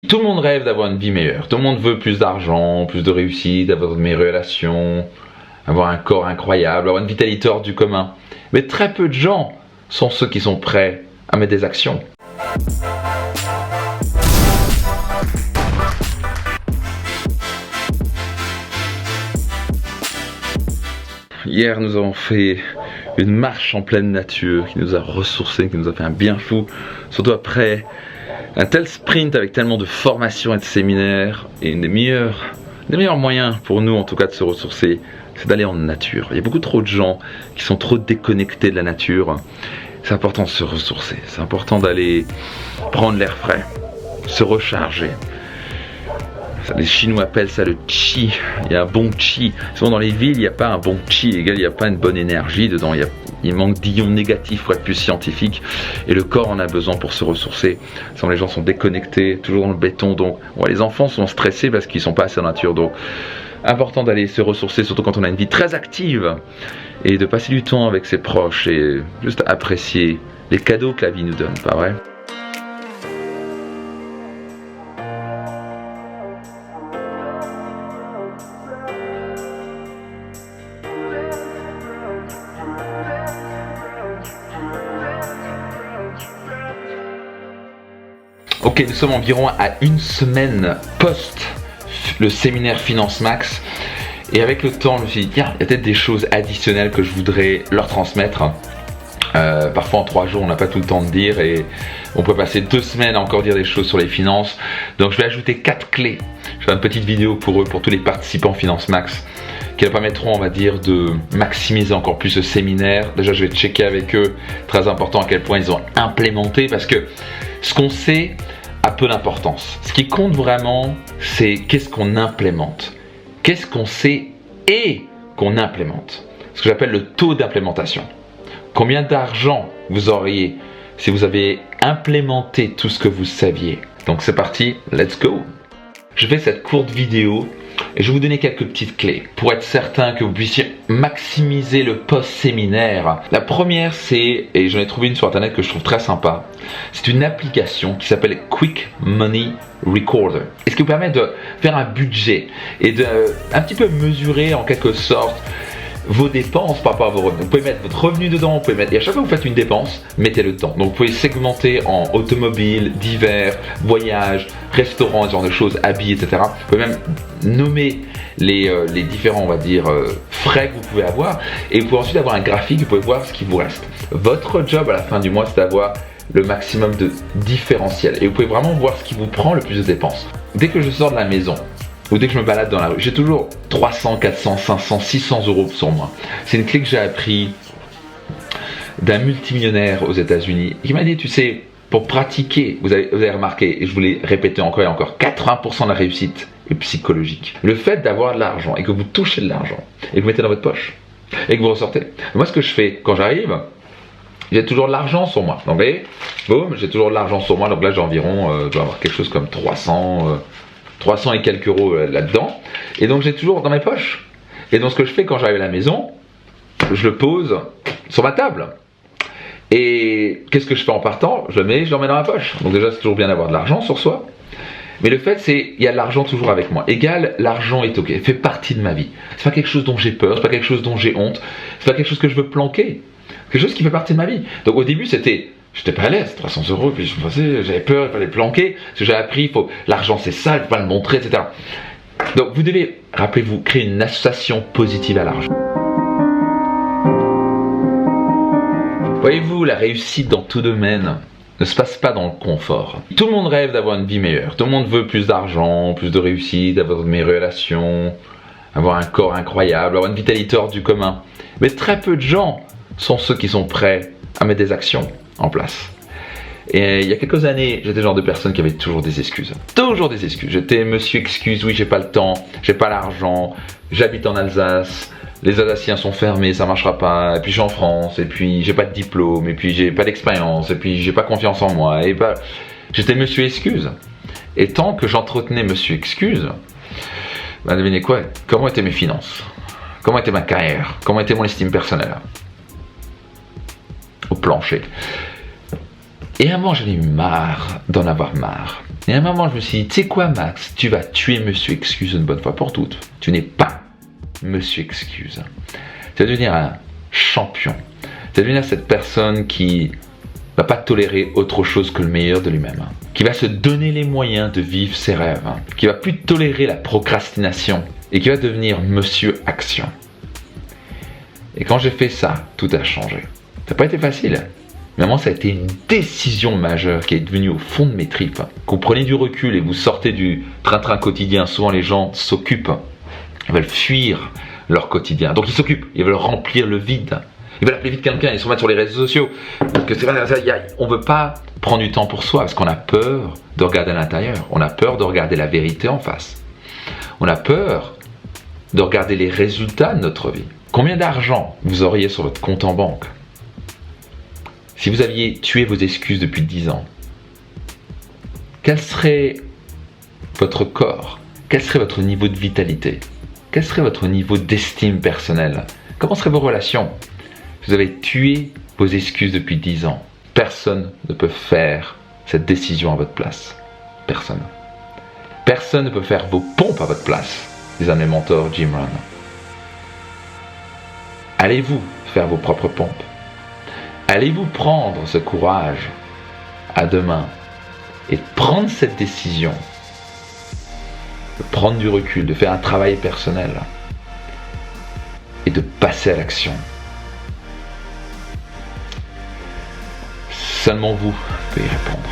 Tout le monde rêve d'avoir une vie meilleure. Tout le monde veut plus d'argent, plus de réussite, avoir de meilleures relations, avoir un corps incroyable, avoir une vitalité hors du commun. Mais très peu de gens sont ceux qui sont prêts à mettre des actions. Hier, nous avons fait une marche en pleine nature qui nous a ressourcés, qui nous a fait un bien fou. Surtout après un tel sprint avec tellement de formations et de séminaires. Et des meilleurs moyens pour nous en tout cas de se ressourcer, c'est d'aller en nature. Il y a beaucoup trop de gens qui sont trop déconnectés de la nature. C'est important de se ressourcer, c'est important d'aller prendre l'air frais, se recharger. Les Chinois appellent ça le chi. Il y a un bon chi. Souvent dans les villes, il n'y a pas un bon chi, il n'y a pas une bonne énergie dedans. Il manque d'ions négatifs pour être plus scientifique. Et le corps en a besoin pour se ressourcer. Souvent les gens sont déconnectés, toujours dans le béton. Donc les enfants sont stressés parce qu'ils ne sont pas assez en nature. Donc important d'aller se ressourcer, surtout quand on a une vie très active. Et de passer du temps avec ses proches et juste apprécier les cadeaux que la vie nous donne, pas vrai ? Ok, nous sommes environ à une semaine post le séminaire Finance Max. Et avec le temps, je me suis dit, tiens, il y a peut-être des choses additionnelles que je voudrais leur transmettre. Parfois en 3 jours, on n'a pas tout le temps de dire et on peut passer 2 semaines à encore dire des choses sur les finances. Donc je vais ajouter 4 clés. Je fais une petite vidéo pour eux, pour tous les participants Finance Max, qui leur permettront, on va dire, de maximiser encore plus ce séminaire. Déjà, je vais checker avec eux, très important, à quel point ils ont implémenté, parce que ce qu'on sait a peu d'importance. Ce qui compte vraiment, c'est qu'est-ce qu'on implémente. Qu'est-ce qu'on sait et qu'on implémente. Ce que j'appelle le taux d'implémentation. Combien d'argent vous auriez si vous avez implémenté tout ce que vous saviez. Donc c'est parti, let's go. Je fais cette courte vidéo et je vais vous donner quelques petites clés pour être certain que vous puissiez maximiser le post-séminaire. La première, c'est, et j'en ai trouvé une sur internet que je trouve très sympa, c'est une application qui s'appelle Quick Money Recorder. Et ce qui vous permet de faire un budget et de un petit peu mesurer en quelque sorte vos dépenses par rapport à vos revenus. Vous pouvez mettre votre revenu dedans, vous pouvez mettre, et à chaque fois que vous faites une dépense, mettez-le dedans. Donc vous pouvez segmenter en automobile, divers, voyages, restaurants, ce genre de choses, habits, etc. Vous pouvez même nommer les différents, on va dire, frais que vous pouvez avoir, et vous pouvez ensuite avoir un graphique, vous pouvez voir ce qui vous reste. Votre job à la fin du mois, c'est d'avoir le maximum de différentiel, et vous pouvez vraiment voir ce qui vous prend le plus de dépenses. Dès que je sors de la maison, ou dès que je me balade dans la rue, j'ai toujours 300, 400, 500, 600 euros sur moi. C'est une clé que j'ai appris d'un multimillionnaire aux États-Unis qui m'a dit, tu sais, pour pratiquer, vous avez remarqué, et je vous l'ai répété encore et encore, 80% de la réussite est psychologique. Le fait d'avoir de l'argent et que vous touchez de l'argent et que vous mettez dans votre poche et que vous ressortez. Moi, ce que je fais quand j'arrive, j'ai toujours de l'argent sur moi. Donc, vous voyez, boum, j'ai toujours de l'argent sur moi. Donc là, j'ai environ, je dois avoir quelque chose comme 300 et quelques euros là-dedans. Et donc j'ai toujours dans mes poches. Et donc ce que je fais quand j'arrive à la maison, je le pose sur ma table. Et qu'est-ce que je fais en partant? Je le remets dans ma poche. Donc déjà c'est toujours bien d'avoir de l'argent sur soi. Mais le fait c'est, il y a de l'argent toujours avec moi. Égal, l'argent est ok, fait partie de ma vie. C'est pas quelque chose dont j'ai peur, c'est pas quelque chose dont j'ai honte, c'est pas quelque chose que je veux planquer. C'est quelque chose qui fait partie de ma vie. Donc au début c'était, j'étais pas à l'aise, 300 euros, puis je me faisais, j'avais peur, il fallait planquer, parce que j'avais appris, l'argent c'est ça, il faut pas le montrer, etc. Donc vous devez, rappelez-vous, créer une association positive à l'argent. Voyez-vous, la réussite dans tout domaine ne se passe pas dans le confort. Tout le monde rêve d'avoir une vie meilleure, tout le monde veut plus d'argent, plus de réussite, avoir de meilleures relations, avoir un corps incroyable, avoir une vitalité hors du commun. Mais très peu de gens sont ceux qui sont prêts à mettre des actions en place. Et il y a quelques années, j'étais le genre de personne qui avait toujours des excuses. Toujours des excuses. J'étais monsieur excuse, oui j'ai pas le temps, j'ai pas l'argent, j'habite en Alsace, les Alsaciens sont fermés, ça marchera pas, et puis je suis en France, et puis j'ai pas de diplôme, et puis j'ai pas d'expérience, et puis j'ai pas confiance en moi, et bah, j'étais monsieur excuse. Et tant que j'entretenais monsieur excuse, bah devinez quoi, comment étaient mes finances? Comment était ma carrière? Comment était mon estime personnelle? Au plancher. Et à un moment, j'en ai eu marre d'en avoir marre. Et à un moment, je me suis dit, tu sais quoi, Max, tu vas tuer Monsieur Excuse une bonne fois pour toutes. Tu n'es pas Monsieur Excuse. Tu vas devenir un champion. Tu vas devenir cette personne qui va pas tolérer autre chose que le meilleur de lui-même, qui va se donner les moyens de vivre ses rêves, qui va plus tolérer la procrastination et qui va devenir Monsieur Action. Et quand j'ai fait ça, tout a changé. Ça n'a pas été facile. Mais vraiment, ça a été une décision majeure qui est devenue au fond de mes tripes. Quand vous prenez du recul et vous sortez du train-train quotidien, souvent les gens s'occupent, ils veulent fuir leur quotidien. Donc ils s'occupent, ils veulent remplir le vide. Ils veulent appeler vite quelqu'un, ils se remettent sur les réseaux sociaux. Parce que on ne veut pas prendre du temps pour soi parce qu'on a peur de regarder à l'intérieur. On a peur de regarder la vérité en face. On a peur de regarder les résultats de notre vie. Combien d'argent vous auriez sur votre compte en banque si vous aviez tué vos excuses depuis 10 ans? Quel serait votre corps? Quel serait votre niveau de vitalité? Quel serait votre niveau d'estime personnelle? Comment seraient vos relations? Si vous avez tué vos excuses depuis 10 ans, personne ne peut faire cette décision à votre place. Personne. Personne ne peut faire vos pompes à votre place, disait un de mes mentors, Jim Rohn. Allez-vous faire vos propres pompes? Allez-vous prendre ce courage à deux mains et prendre cette décision, de prendre du recul, de faire un travail personnel et de passer à l'action? Seulement vous pouvez y répondre.